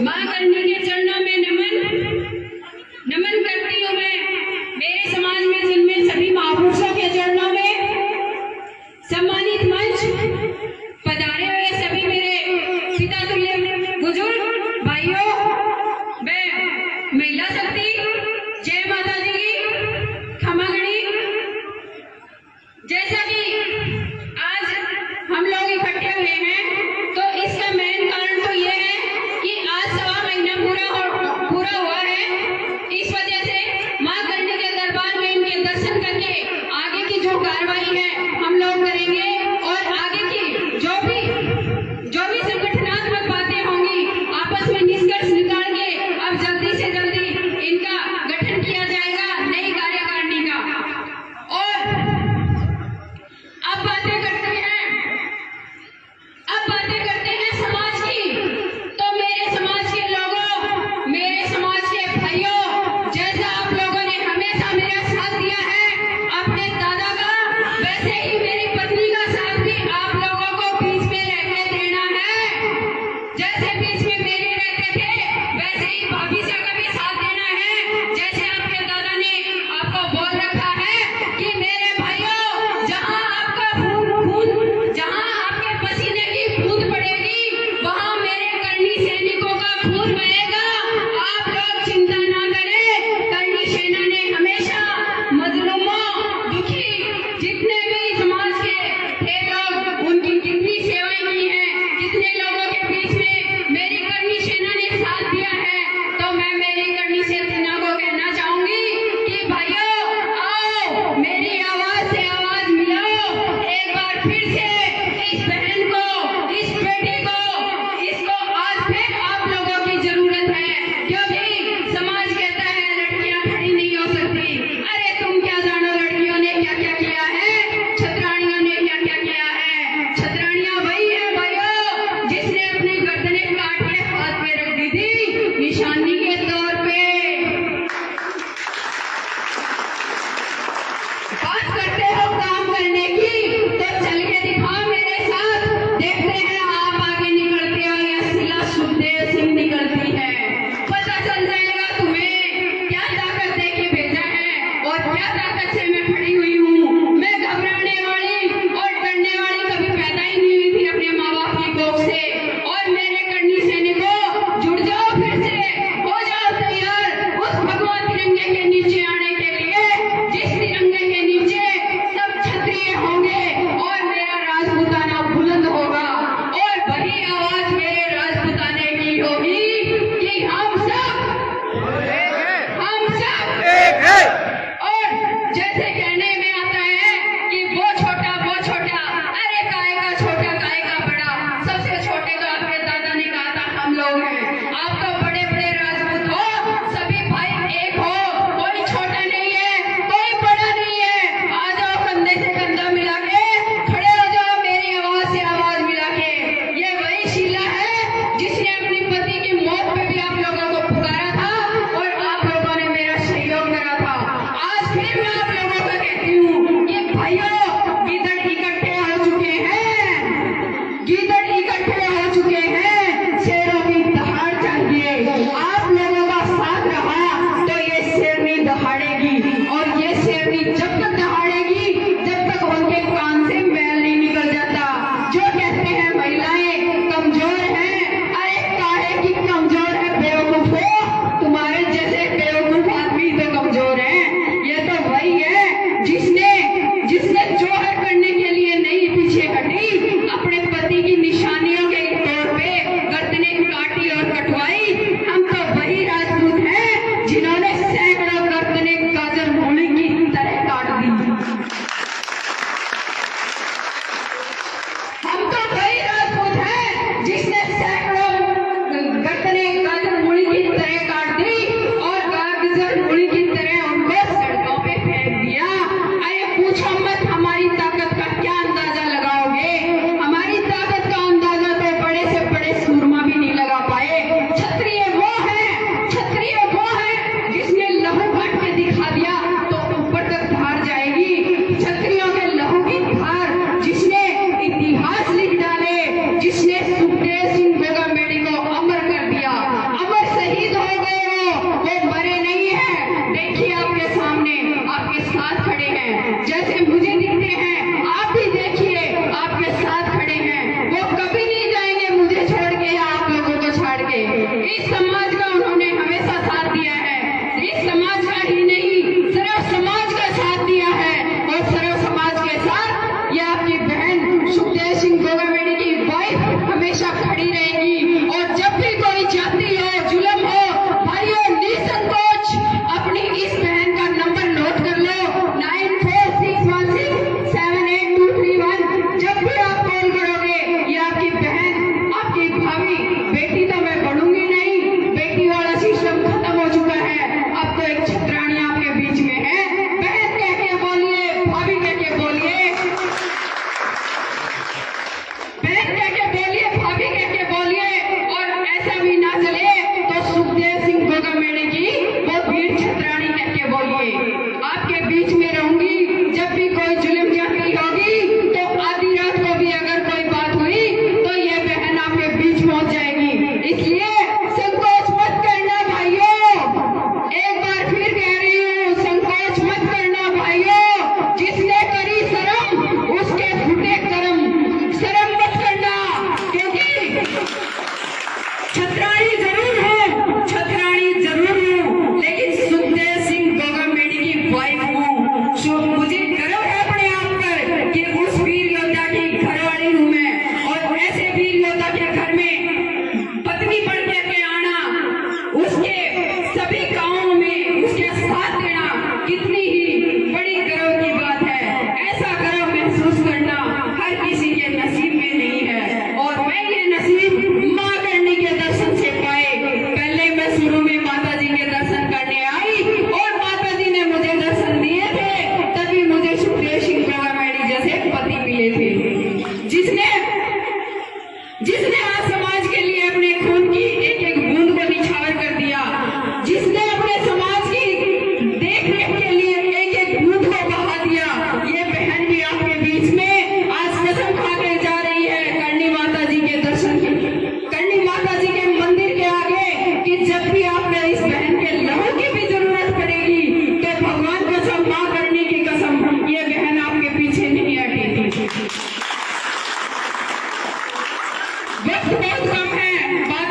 मां करनी के चरणों में नमन करती हूँ मैं। मेरे समाज में जिनमें सभी महापुरुषों के चरणों में सम्मानित मंच पधारे हुए सभी मेरे पिता तुल्य बुजुर्ग भाइयों, मैं महिला शक्ति जय माता दी की खमागणी। जैसा कि आज हम लोग इकट्ठे हुए हैं तो इसका मेन कारण तो ये है कि आज 1.25 महीना पूरा हुआ है। इस वजह से मां करनी के दरबार में इनके दर्शन करके आगे की जो कार्रवाई है हम लोग करेंगे और आगे की जो भी संगठनात्मक बातें होंगी आपस में निष्कर्ष निकाल के अब जल्दी से जल्दी इनका गठन किया जाएगा नई कार्यकारिणी का। और अब बातें करते हैं समाज की। तो मेरे समाज के लोगों, मेरे समाज के भाइयों, जैसा आप लोगों ने हमेशा मेरा साथ दिया है अपने दादा का, वैसे ही मेरी पत्नी का साथ भी आप लोगों को बीच में रहने देना है। जैसे बीच में मेरे रहते थे वैसे ही भाभी से का भी साथ देना है। जैसे आपके दादा ने आपको बोल रखा है कि मेरे भाइयों, जहां आपका खून, जहां आपके पसीने की बूंद पड़ेगी वहां मेरे करनी सैनिकों का खून बहेगा। आप लोग चिंता ना करें। करनी सेना ने हमेशा मजलूमों, दुखी, जितने भी समाज के थे लोग, उनकी कितनी सेवाएं की हैं, कितने लोगों के बीच में मेरी करनी सेना ने साथ दिया है। तो मैं मेरी करनी सेना को कहना चाहूंगी कि भाइयों आओ, मेरी आवाज से आवाज मिलाओ। एक बार फिर से इस बहन को, इस बेटी को, इसको आज फिर आप लोगों की जरूरत है, क्योंकि समाज कहता है लड़कियां खड़ी नहीं हो सकती। अरे तुम क्या जानो लड़कियों ने क्या क्या किया है, छतरानियों ने क्या क्या किया है। छतरानियां वही है भाइयों जिसने अपनी गर्दनें काट के हाथ में रख दी थी निशानी के तौर पे। बात करते हो काम करने की तो चल के दिखाओ मेरे साथ। देखते हैं आप आगे निकलते हो या शिला सुखदेव सिंह निकलती है। पता चल जाएगा तुम्हें क्या ताकत दे के भेजा है और क्या ताकत से मैं खड़ी हुई हूँ। मैं घबराने वाली और डरने वाली कभी पैदा ही नहीं हुई थी अपने माँ बाप की कोख से। और मेरे करनी सैनिकों, जुड़ जाओ, फिर से हो जाओ तैयार उस भगवान तिरंगे के नीचे आने के लिए, जिस तिरंगे के नीचे सब क्षत्रिय होंगे और मेरा राजपूताना बुलंद होगा। और वही आवाज मेरे राजपूताने की होगी कि हम सब एक है। और जैसे कहने में आता है कि वो छोटा, अरे काय का छोटा काय का बड़ा, सबसे छोटे तो आपके दादा ने कहा था हम लोग हैं। आप तो बड़े बड़े राजपूत हो, सभी भाई एक हो, कोई छोटा नहीं है, कोई बड़ा नहीं है। आ जाओ कंधे से कंधा मिला के खड़े हो जाओ, मेरी आवाज से आवाज मिला के। ये वही शीला है जिसने अपनी पति की मौत पे भी आप लोगों को पुकारा था और आप लोगों ने मेरा सहयोग करा था। आज फिर मैं आप लोगों को कहती हूँ कि भाइयों, गीदड़ इकट्ठे हो चुके हैं, गीदड़ इकट्ठे हो चुके हैं। शेरों की दहाड़ चाहिए। आप लोगों का साथ रहा तो ये शेरनी दहाड़ेगी। और ये शेरनी जब तक दहाड़ेगी जब तक उनके कान से मैल नहीं निकल जाता। जो कहते हैं महिलाएं कमजोर हैं, अरे काहे की कमजोर है बेवकूफो, तुम्हारे जैसे बेवकूफ आदमी तो कमजोर हैं। ये तो वही है जिसने जोहर करने के लिए नहीं पीछे हटी, अपने पति की निशानियों के तौर पे गर्दनें काटी और कटवाई। हम तो वही राजपूत हैं जिन्होंने सैकड़ों गर्दनें गाजर मूली की तरह काट दी। हम तो वही राजपूत हैं जिसने सैकड़ों गर्दनें गाजर मूली की तरह काट दी और गाजर मूली की तरह उनको सड़कों पे फेंक दिया। अरे पूछो मत हमारी ताकत का क्या अंदाजा लगाओगे। हमारी ताकत का हमेशा खड़ी रहेगी। और जब भी कोई जाति हो, जुल्म हो, भाइयों निसंकोच अपनी इस बहन का नंबर नोट कर लो, 9461678231। जब भी आप कॉल करोगे, ये आपकी बहन, आपकी भाभी, बेटी तो मैं बनूंगी नहीं, बेटी वाला सिस्टम खत्म हो चुका है, अब तो एक छत्राणी आपके बीच में है। बहन कह के बोलिए, भाभी कह के बोलिए, बहन कह के बोलिए, भाभी कह के बोलिए। और ऐसा भी ना चले तो सुखदेव सिंह गोगामेड़ी की वो वीर छत्राणी कह के बोलिए। आपके बीच में रहूंगी, जब भी कोई जुल्म जाती होगी तो आधी रात को भी अगर कोई बात हुई तो ये बहन आपके बीच पहुंच जाएगी। इसलिए संकोच मत करना भाइयों, एक बार फिर कह रही हूँ, संकोच मत करना भाइयों। जिसने करी शर्म उसके फूटे कर्म, शर्म मत करना, क्योंकि छत्राणी जरूर हूँ, छत्राणी जरूर हूँ, लेकिन सुखदेव सिंह गोगामेड़ी की वाइफ हूँ। मुझे गर्व है अपने आप पर कि उस वीर योद्धा की घरवाली हूँ मैं। और ऐसे वीर योद्धा के घर में पत्नी बन के आना, उसके सभी कामों में उसके साथ देना कितनी ही बड़ी गर्व की बात है। ऐसा गर्व महसूस करना हर किसी के नसीब में नहीं है। और मैं ये नसीब माँ करनी के दर्शन से पाए। पहले मैं शुरू में माता जी के दर्शन करने आई और माता जी ने मुझे दर्शन दिए थे, तभी मुझे सुखदेव सिंह गोगामेड़ी जैसे पति मिले थे, जिसने आज समाज के लिए अपने खून की एक एक बूंद को निछावर कर दिया, जिसने अपने समाज की देख रेख के लिए एक एक बूंद को बहा दिया। ये बहन भी आपके बीच में आज कसम खा के जा रही है करणी माता जी के दर्शन की, करणी माता जी के मंदिर के आगे, कि जब भी आपने इस बहन के लहू की भी जरूरत पड़ेगी तो भगवान कसम, माँ करने की कसम, ये बहन आपके पीछे नहीं हटेगी। वक्त बहुत कम है, बात